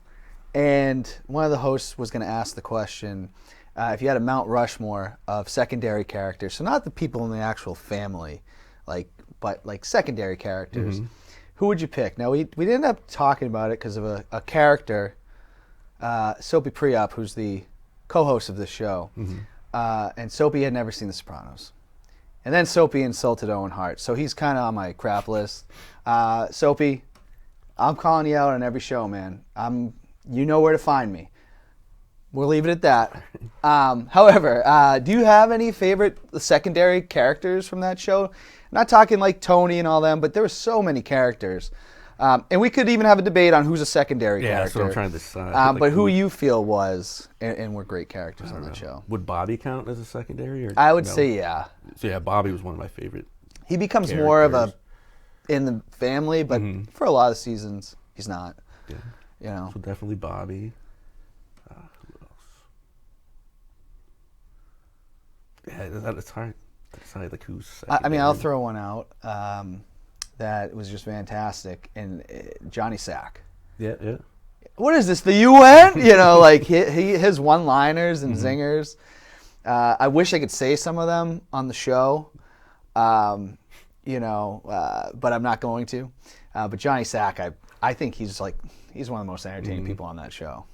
And one of the hosts was going to ask the question, if you had a Mount Rushmore of secondary characters, so not the people in the actual family, but secondary characters, who would you pick? Now, we didn't end up talking about it because of a character, Soapy Priop, who's the co-host of this show. And Soapy had never seen The Sopranos. And then Soapy insulted Owen Hart, so he's kind of on my crap list. Soapy, I'm calling you out on every show, man. You know where to find me. We'll leave it at that. However, do you have any favorite secondary characters from that show? Not talking like Tony and all them, but there were so many characters. And we could even have a debate on who's a secondary character. Yeah, that's what I'm trying to decide. But who you feel was and were great characters on that show. Would Bobby count as a secondary? Or I would say yeah. So yeah, Bobby was one of my favorite. He becomes more of a in the family, but for a lot of seasons, he's not. Yeah. You know. So definitely Bobby. Who else? Yeah, it's hard to decide like who's secondary. I mean, I'll throw one out that was just fantastic, and Johnny Sack. Yeah. What is this, the UN? You know, like his one-liners and zingers. I wish I could say some of them on the show, you know, but I'm not going to. But Johnny Sack, I think he's one of the most entertaining people on that show.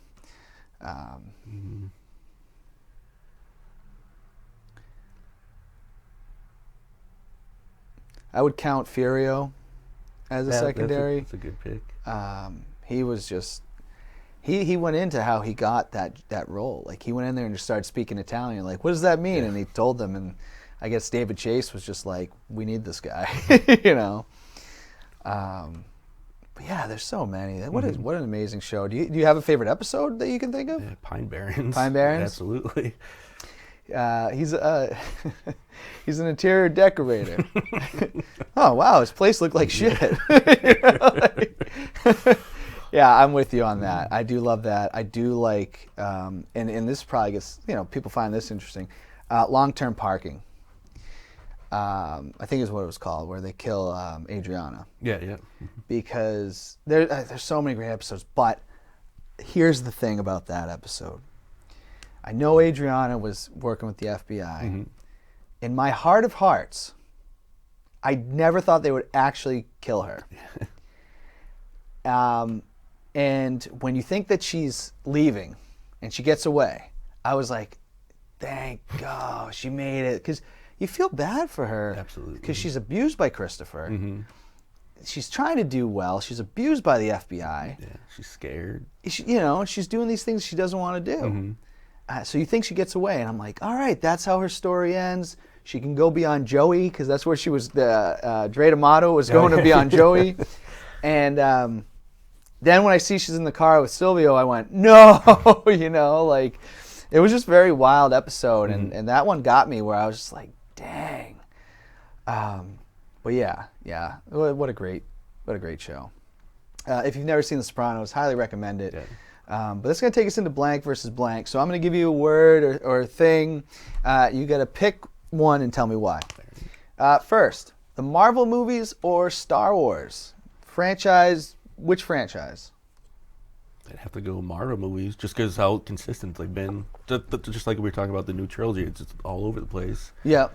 I would count Furio as a secondary. That's a good pick. He was just he went into how he got that role. Like he went in there and just started speaking Italian. Like, what does that mean? And he told them, and I guess David Chase was just like, we need this guy, you know. But yeah, there's so many. What an amazing show. Do you have a favorite episode that you can think of? Yeah, Pine Barrens. Pine Barrens? Absolutely. He's an interior decorator. Oh wow, his place looked like shit. You know, like, yeah, I'm with you on that. I do love that. I do like, and this probably gets, you know, people find this interesting. Long-term parking. I think is what it was called, where they kill Adriana. Yeah. Because there's so many great episodes, but here's the thing about that episode. I know Adriana was working with the FBI. In my heart of hearts, I never thought they would actually kill her. And when you think that she's leaving and she gets away, I was like, thank God she made it. Because you feel bad for her. Absolutely. Because she's abused by Christopher. She's trying to do well. She's abused by the FBI. Yeah, she's scared. You know, she's doing these things she doesn't want to do. So you think she gets away, and I'm like, all right, that's how her story ends. She can go be on Joey, because that's where she was. Dre Amato was going to be on Joey. And then when I see she's in the car with Silvio, I went, no, you know, like, it was just a very wild episode, and that one got me where I was just like, dang. But yeah, what a great show. If you've never seen The Sopranos, highly recommend it. Yeah. But that's going to take us into blank versus blank. So I'm going to give you a word or a thing. You got to pick one and tell me why. First, the Marvel movies or Star Wars? Franchise, which franchise? I'd have to go Marvel movies, just because how consistent they've been. Just like we were talking about the new trilogy, it's just all over the place. Yeah.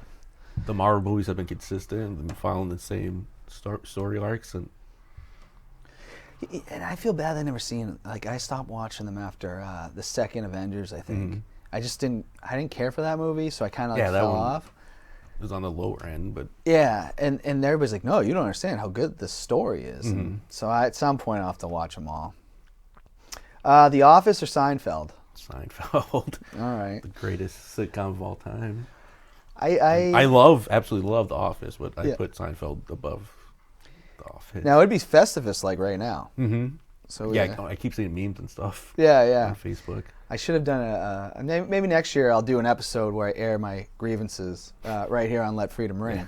The Marvel movies have been consistent and been following the same story arcs. And I feel bad I never seen, like, I stopped watching them after the second Avengers, I think. I didn't care for that movie, so I kind of fell off. It was on the lower end, but... Yeah, and everybody's like, no, you don't understand how good the story is. And so at some point I'll have to watch them all. The Office or Seinfeld? Seinfeld. All right. The greatest sitcom of all time. I absolutely love The Office, but I put Seinfeld above The Office. Now, it'd be Festivus like right now. So yeah, I keep seeing memes and stuff. Yeah. On Facebook. I should have done maybe next year I'll do an episode where I air my grievances right here on Let Freedom Ring.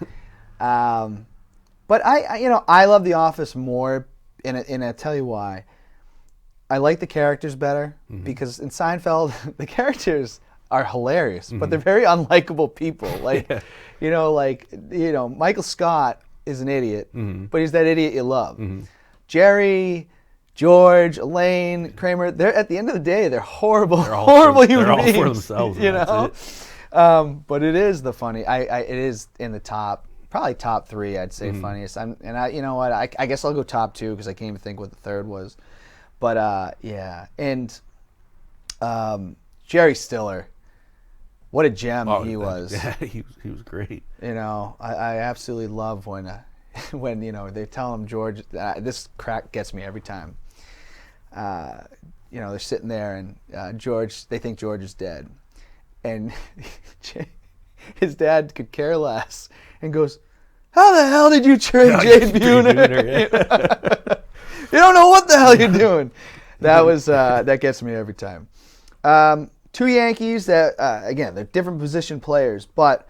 But I love The Office more, and I tell you why. I like the characters better because in Seinfeld the characters are hilarious, but they're very unlikable people. Like, Michael Scott is an idiot, but he's that idiot you love. Jerry, George, Elaine, Kramer, they're at the end of the day, they're horrible, horrible human beings. They're all for themselves, you know. But it is the funny. It is in the probably top 3. I'd say funniest. You know what? I guess I'll go top 2 because I can't even think what the third was. But yeah, and Jerry Stiller what a gem he was. Yeah, he was great. You know, I absolutely love when when they tell him George. This crack gets me every time. They're sitting there and George. They think George is dead, and his dad could care less and goes, "How the hell did you trade Jay Buhner? You don't know what the hell you're doing." That gets me every time. Two Yankees that again, they're different position players, but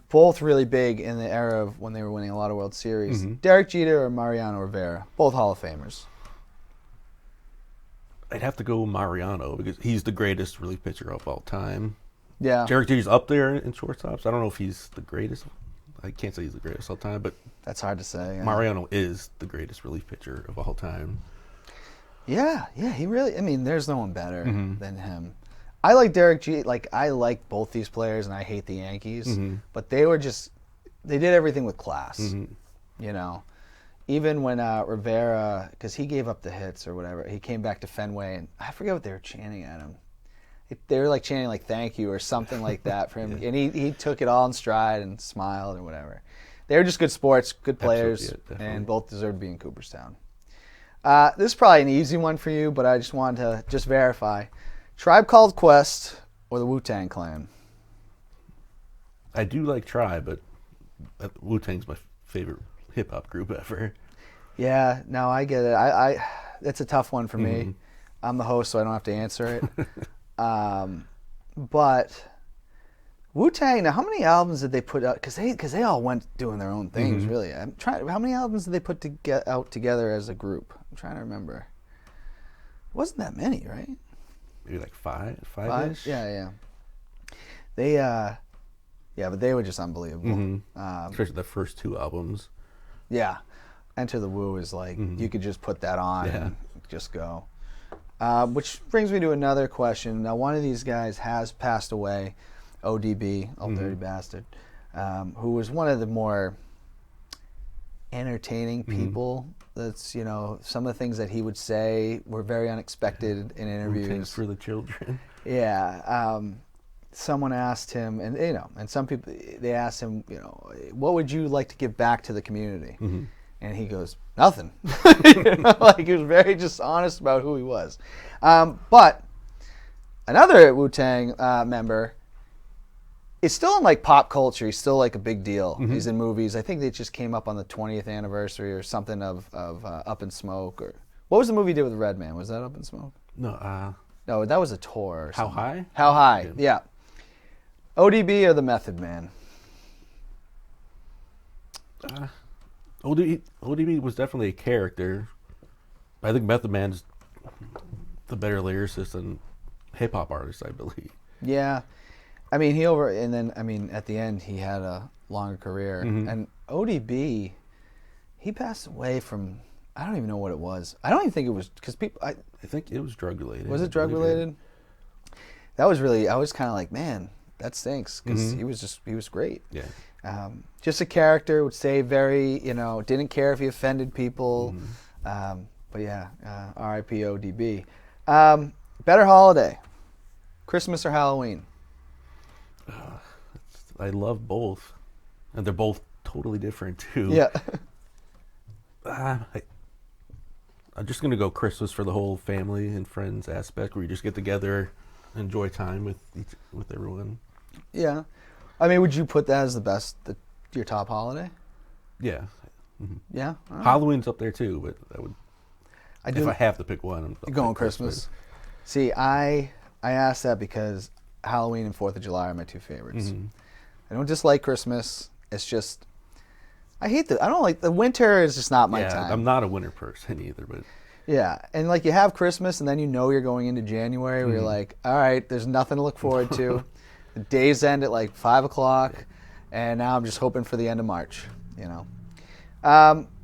both really big in the era of when they were winning a lot of World Series. Derek Jeter or Mariano Rivera, both Hall of Famers. I'd have to go Mariano because he's the greatest relief pitcher of all time. Yeah, Derek Jeter's up there in shortstops. I don't know if he's the greatest. I can't say he's the greatest of all time, but that's hard to say. Yeah. Mariano is the greatest relief pitcher of all time. Yeah, he really. I mean, there's no one better than him. I like Derek Jeter. Like, I like both these players, and I hate the Yankees. But they did everything with class. You know, even when Rivera, because he gave up the hits or whatever, he came back to Fenway, and I forget what they were chanting at him. They were like chanting like "thank you" or something like that for him, and he took it all in stride and smiled or whatever. They were just good sports, good players, and both deserve to be in Cooperstown. This is probably an easy one for you, but I just wanted to just verify. Tribe Called Quest or the Wu-Tang Clan? I do like Tribe, but Wu-Tang's my favorite hip-hop group ever. Yeah, no, I get it. It's a tough one for me. I'm the host, so I don't have to answer it. But Wu-Tang, now how many albums did they put out? Because they all went doing their own things, really. I'm trying. How many albums did they put out together as a group? I'm trying to remember. It wasn't that many, right? Maybe like five-ish? Yeah. They, but they were just unbelievable. Especially the first two albums. Yeah. Enter the Wu is like, you could just put that on and just go. Which brings me to another question. Now, one of these guys has passed away, ODB, Old Dirty Bastard, who was one of the more entertaining people. That's, some of the things that he would say were very unexpected in interviews. Things for the children. Yeah. Someone asked him, and some people, they asked him, what would you like to give back to the community? And he goes, nothing. Like, he was very just honest about who he was. But another Wu-Tang member is still in like pop culture. He's still like a big deal. He's in movies. I think they just came up on the 20th anniversary or something of Up in Smoke. Or what was the movie he did with Redman? Was that Up in Smoke? No, that was a tour. Or How something. High? How High? Yeah. ODB or the Method Man? ODB was definitely a character. I think Method Man's the better lyricist and hip hop artist, I believe. Yeah. I mean, at the end, he had a longer career. And ODB, he passed away from, I don't even know what it was. I don't even think it was, because people, I think it was drug related. Was it drug related? That was really, I was kind of like, man, that stinks, because he was great. Yeah. Just a character, would say very, didn't care if he offended people. But yeah, R.I.P. ODB. Better holiday, Christmas or Halloween? I love both, and they're both totally different too. Yeah. I'm just gonna go Christmas for the whole family and friends aspect, where you just get together, enjoy time with everyone. Yeah. I mean, would you put that as your top holiday? Yeah. Yeah. Right. Halloween's up there too, but if I have to pick one, I'm going Christmas. See, I asked that because Halloween and 4th of July are my two favorites. I don't dislike Christmas. It's just, I don't like, the winter is just not my time. I'm not a winter person either, but. Yeah, and like you have Christmas and then you're going into January where you're like, all right, there's nothing to look forward to. The days end at like 5 o'clock, and now I'm just hoping for the end of March,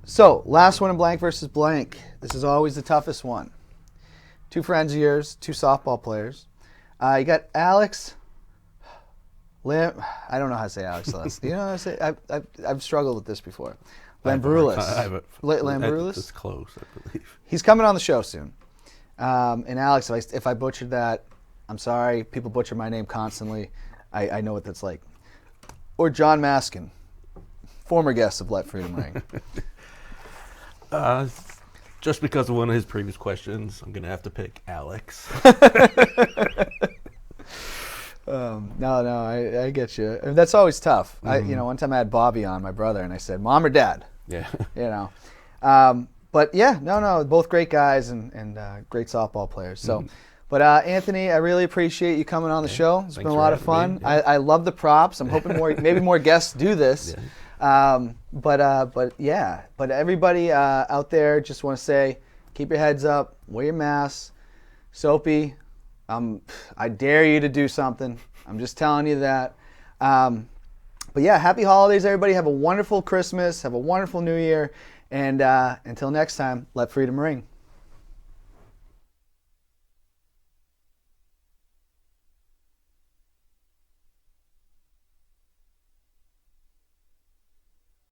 So, last one in blank versus blank. This is always the toughest one. Two friends of yours, two softball players. You got Alex I don't know how to say Alex Celeste. Do you know how to say? I've struggled with this before. Lambroulis. Lambroulis? It's close, I believe. He's coming on the show soon. And Alex, if I butchered that, I'm sorry. People butcher my name constantly. I know what that's like. Or John Maskin, former guest of Let Freedom Ring. Just because of one of his previous questions, I'm going to have to pick Alex. No, I get you. And that's always tough. One time I had Bobby on, my brother, and I said, Mom or Dad? Yeah. But yeah, no, both great guys and great softball players. So, but Anthony, I really appreciate you coming on the show. It's been a lot of fun. Yeah. I love the props. I'm hoping maybe more guests do this. Yeah. But everybody out there, just want to say, keep your heads up, wear your masks. Soapy, I dare you to do something. I'm just telling you that. But yeah, happy holidays, everybody. Have a wonderful Christmas. Have a wonderful New Year. And until next time, let freedom ring.